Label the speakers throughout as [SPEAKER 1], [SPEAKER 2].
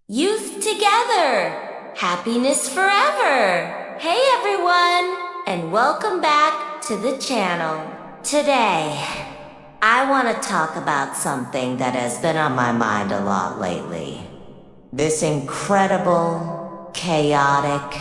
[SPEAKER 1] Youth together, happiness forever. Hey everyone, and welcome back to the channel. Today, I want to talk about something that has been on my mind a lot lately. This incredible, chaotic,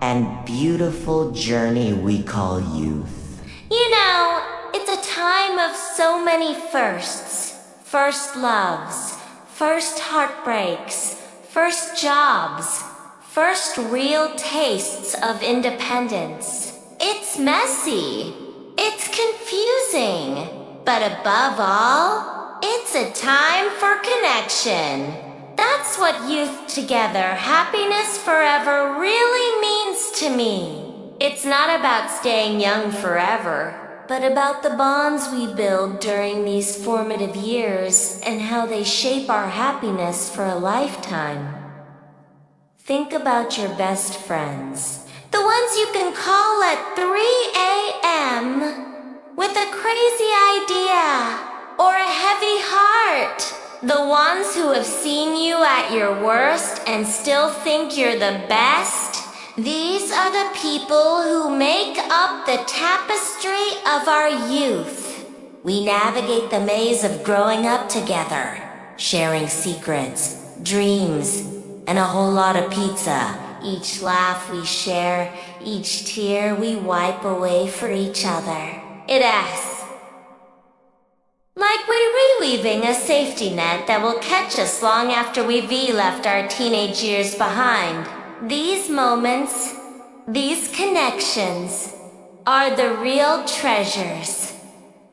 [SPEAKER 1] and beautiful journey we call youth. You know, it's a time of so many firsts. First loves, first heartbreaks, first jobs, first real tastes of independence. It's messy, it's confusing, but above all, it's a time for connection. That's what youth together, happiness forever really means to me. It's not about staying young forever, but about the bonds we build during these formative years and how they shape our happiness for a lifetime. Think about your best friends, the ones you can call at 3 a.m. with a crazy idea or a heavy heart. The ones who have seen you at your worst and still think you're the best. These are the people who make up the tapestry of our youth. We navigate the maze of growing up together, sharing secrets, dreams, and a whole lot of pizza. Each laugh we share, each tear we wipe away for each other. It asks, like we're reweaving a safety net that will catch us long after we've left our teenage years behind. These moments, these connections, are the real treasures.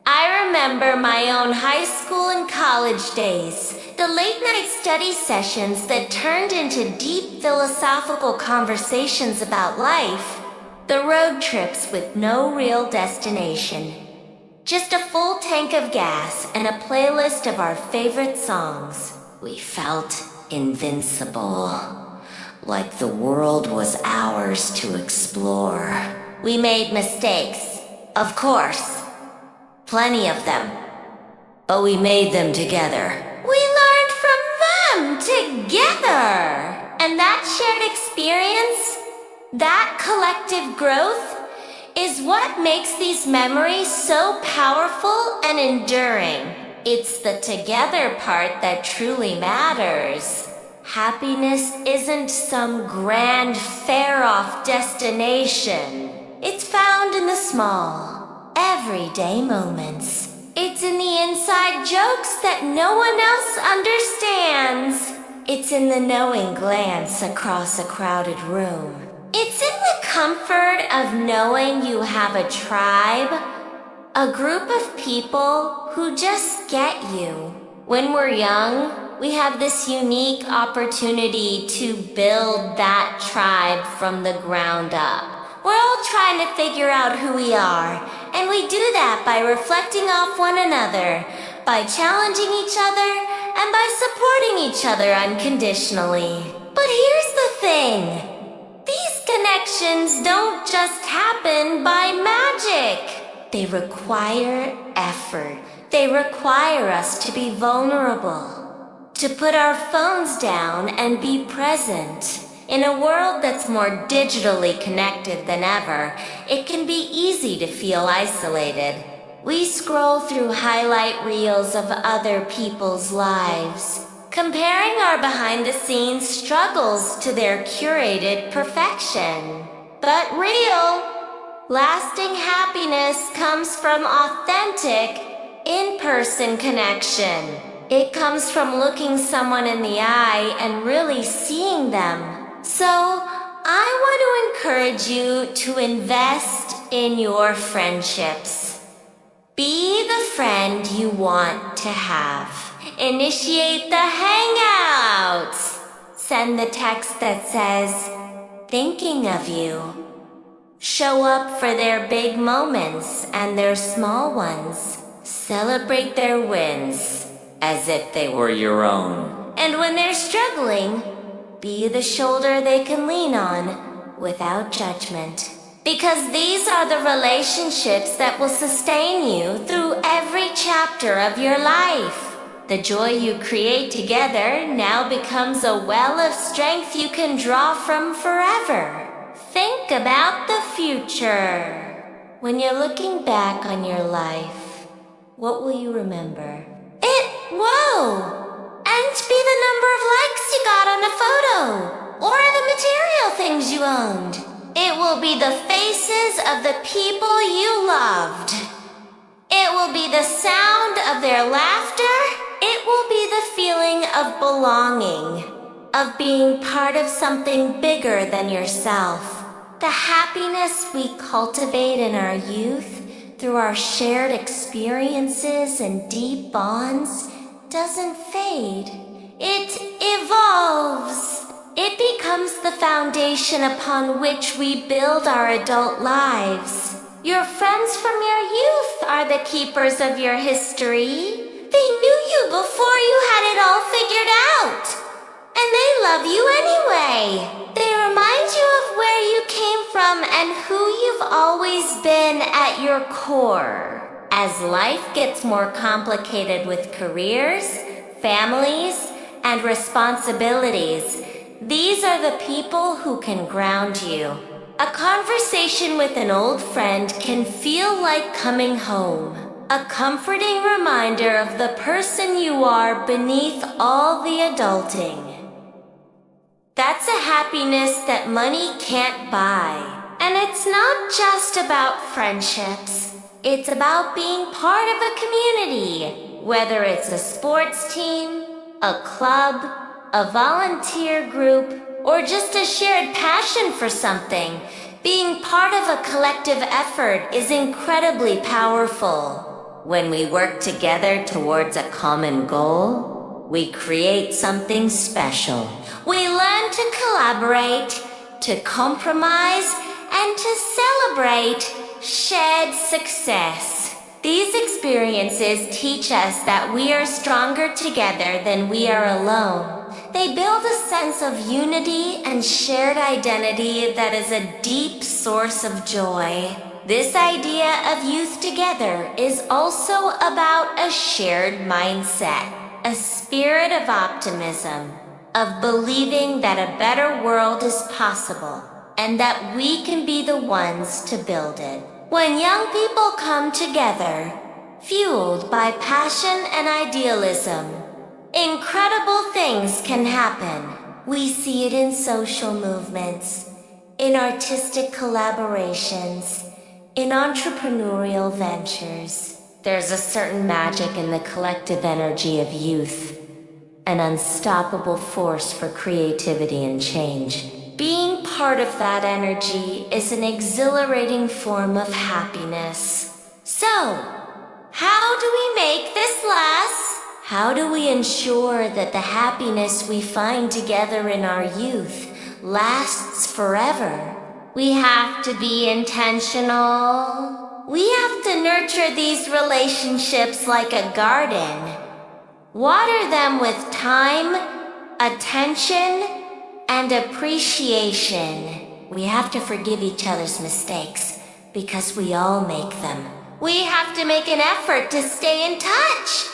[SPEAKER 1] I remember my own high school and college days, the late-night study sessions that turned into deep philosophical conversations about life, the road trips with no real destination. Just a full tank of gas and a playlist of our favorite songs. We felt invincible, like the world was ours to explore. We made mistakes, of course, plenty of them, but we made them together. We learned from them together. And that shared experience, that collective growth, is what makes these memories so powerful and enduring. It's the together part that truly matters. Happiness isn't some grand far-off destination. It's found in the small, everyday moments. It's in the inside jokes that no one else understands. It's in the knowing glance across a crowded room. It's in the comfort of knowing you have a tribe, a group of people who just get you. When we're young, we have this unique opportunity to build that tribe from the ground up. We're all trying to figure out who we are, and we do that by reflecting off one another, by challenging each other, and by supporting each other unconditionally. But here's the thing. These connections don't just happen by magic. They require effort. They require us to be vulnerable, to put our phones down and be present. In a world that's more digitally connected than ever, it can be easy to feel isolated. We scroll through highlight reels of other people's lives, comparing our behind-the-scenes struggles to their curated perfection. But real, lasting happiness comes from authentic, in-person connection. It comes from looking someone in the eye and really seeing them. So, I want to encourage you to invest in your friendships. Be the friend you want to have. Initiate the hangouts. Send the text that says, thinking of you. Show up for their big moments and their small ones. Celebrate their wins as if they were your own. And when they're struggling, be the shoulder they can lean on without judgment. Because these are the relationships that will sustain you through every chapter of your life. The joy you create together now becomes a well of strength you can draw from forever. Think about the future. When you're looking back on your life, what will you remember? Whoa! And be the number of likes you got on a photo, or the material things you owned. It will be the faces of the people you loved. It will be the sound of their laughter. It will be the feeling of belonging, of being part of something bigger than yourself. The happiness we cultivate in our youth through our shared experiences and deep bonds doesn't fade. It evolves. It becomes the foundation upon which we build our adult lives. Your friends from your youth are the keepers of your history. They knew you before you had it all figured out. And they love you anyway. They remind you of where you came from and who you've always been at your core. As life gets more complicated with careers, families, and responsibilities, these are the people who can ground you. A conversation with an old friend can feel like coming home. A comforting reminder of the person you are beneath all the adulting. That's a happiness that money can't buy. And it's not just about friendships. It's about being part of a community. Whether it's a sports team, a club, a volunteer group, or just a shared passion for something, being part of a collective effort is incredibly powerful. When we work together towards a common goal, we create something special. We learn to collaborate, to compromise, and to celebrate shared success. These experiences teach us that we are stronger together than we are alone. They build a sense of unity and shared identity that is a deep source of joy. This idea of youth together is also about a shared mindset, a spirit of optimism, of believing that a better world is possible, and that we can be the ones to build it. When young people come together, fueled by passion and idealism, incredible things can happen. We see it in social movements, in artistic collaborations, in entrepreneurial ventures. There's a certain magic in the collective energy of youth, an unstoppable force for creativity and change. Being part of that energy is an exhilarating form of happiness. So, how do we make this last? How do we ensure that the happiness we find together in our youth lasts forever? We have to be intentional. We have to nurture these relationships like a garden. Water them with time, attention, and appreciation. We have to forgive each other's mistakes because we all make them. We have to make an effort to stay in touch,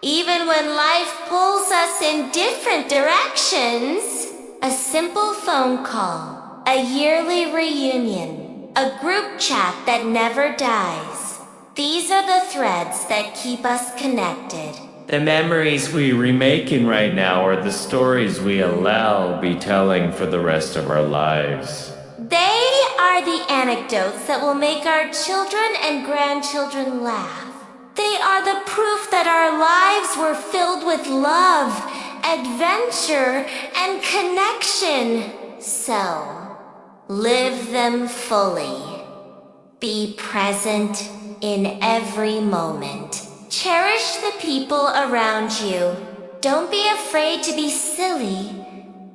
[SPEAKER 1] even when life pulls us in different directions. A simple phone call, a yearly reunion, a group chat that never dies. These are the threads that keep us connected.
[SPEAKER 2] The memories we remaking right now are the stories we allow be telling for the rest of our lives.
[SPEAKER 1] They are the anecdotes that will make our children and grandchildren laugh. They are the proof that our lives were filled with love, adventure, and connection. So, live them fully. Be present in every moment. Cherish the people around you. Don't be afraid to be silly,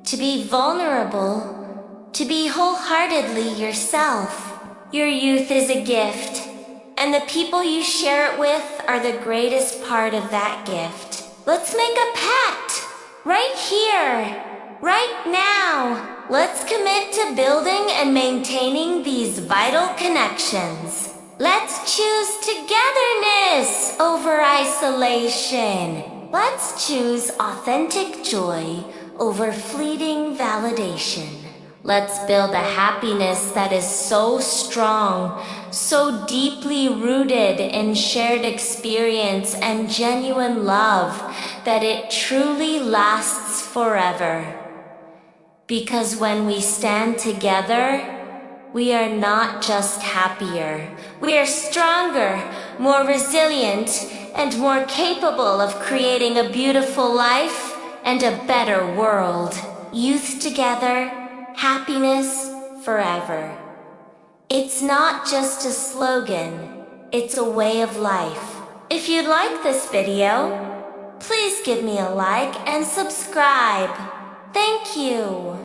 [SPEAKER 1] to be vulnerable, to be wholeheartedly yourself. Your youth is a gift, and the people you share it with are the greatest part of that gift. Let's make a pact, right here, right now. Let's commit to building and maintaining these vital connections. Let's choose togetherness over isolation. Let's choose authentic joy over fleeting validation. Let's build a happiness that is so strong, so deeply rooted in shared experience and genuine love that it truly lasts forever. Because when we stand together, we are not just happier. We are stronger, more resilient, and more capable of creating a beautiful life and a better world. Youth together, happiness forever. It's not just a slogan, it's a way of life. If you like this video, please give me a like and subscribe. Thank you.